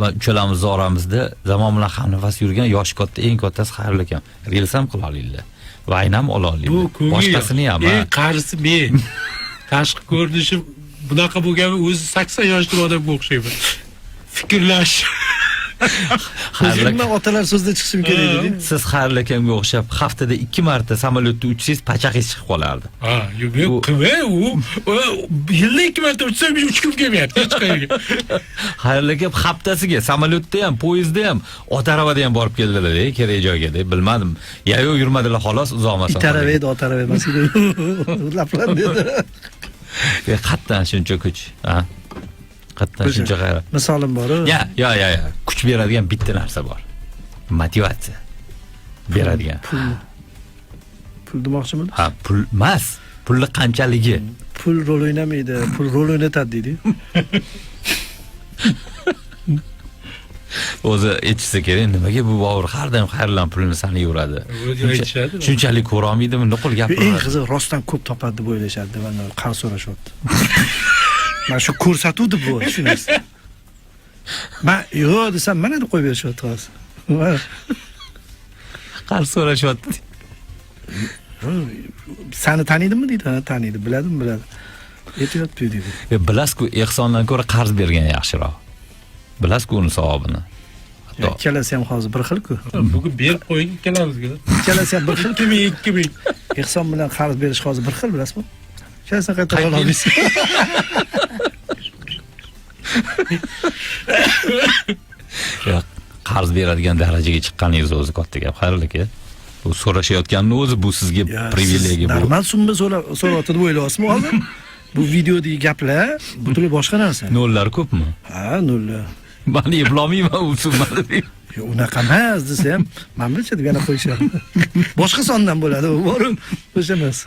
Va uchalamiz oramizda zamon bilan hamnafas yurgan yoshi katta eng kattasi xayrli ekan. Rilsam qila olinglar. Vaynam ola olinglar. Bu ko'ngil. Boshqasini ham. Eng qarisi men. Tashqi ko'rinishi bunaqa bo'lgan o'zi 80 yoshli odamga o'xshayman. Fikrlash. O'zimdan otalar so'zda chiqishim kerak edi. Siz xayrli akamga o'xshab haftada 2 marta samolyotda uchsangiz pachaqingiz chiqib qolardi. Ha, yo'q, qilmay u yilda 2 marta uçsam uch kun kelmayapti hech qayerga. Xayrli akam haftasiga samolyotda ham, poyezdda ham, ot arabada ham borib keldilar, kerak joyga deb bilmadim. Yayov yurmadilar xolos, uzoq masofa. Itarava edi, ot arava emas edi. Laplan dedi. Qatdan shuncha kuch, ha. Qatdan shuncha g'ayrat. Misolim bor. Ya. Kuch beradigan bitta narsa bor. Motivatsiya beradigan. Pul demoqchimi? Ha, pul emas. Pulni qanchaligi. Pul rol o'ynamaydi, pul rol o'ynatadi deydi. O'zi aytsa kerak, nimaga bu Bobur har doim xayrlan pulini sanay yuradi. Shunchalik ko'ra olmaydimi, nuqul gapiradi. Eng qizi rostdan ko'p topadi deb o'ylashadi, mana qarz so'rashyapti. Mana shu ko'rsatuvdi bu, tushunasiz. Men yo'q desam, mana deb qo'yib berishyapti hozir. Qarz so'rashyapti. Seni taniydimi deydi, ha, taniydi, biladimi, biladi. Aytyapti deydi. Bilasku, ehsondan ko'ra qarz bergan yaxshiroq. Bilasku uni savobini. Ikkalasi ham hozir bir xil-ku. Bugun berib qo'ying ikkalamizga. Ikkalasi ham bir xil. 2000. Ehson bilan qarz berish hozir bir xil, bilasizmi? Ikkalasini qayta olamiz. Qarz beradigan darajaga chiqqaningiz o'zi katta gap, xayrli aka. Bu so'rashayotganning o'zi bu sizga privilegiya bu. Normal summa so'rayotdi deb o'ylayapsizmi hozir? Bu videodagi gaplar butunlay boshqa narsa. Nollar ko'pmi? Ha, nollar. Men eplolmayman u summani. Unaqa emas desam, men bilcha deb yana qo'yishadi. Boshqa sondan bo'ladi, u bor. O'sha emas.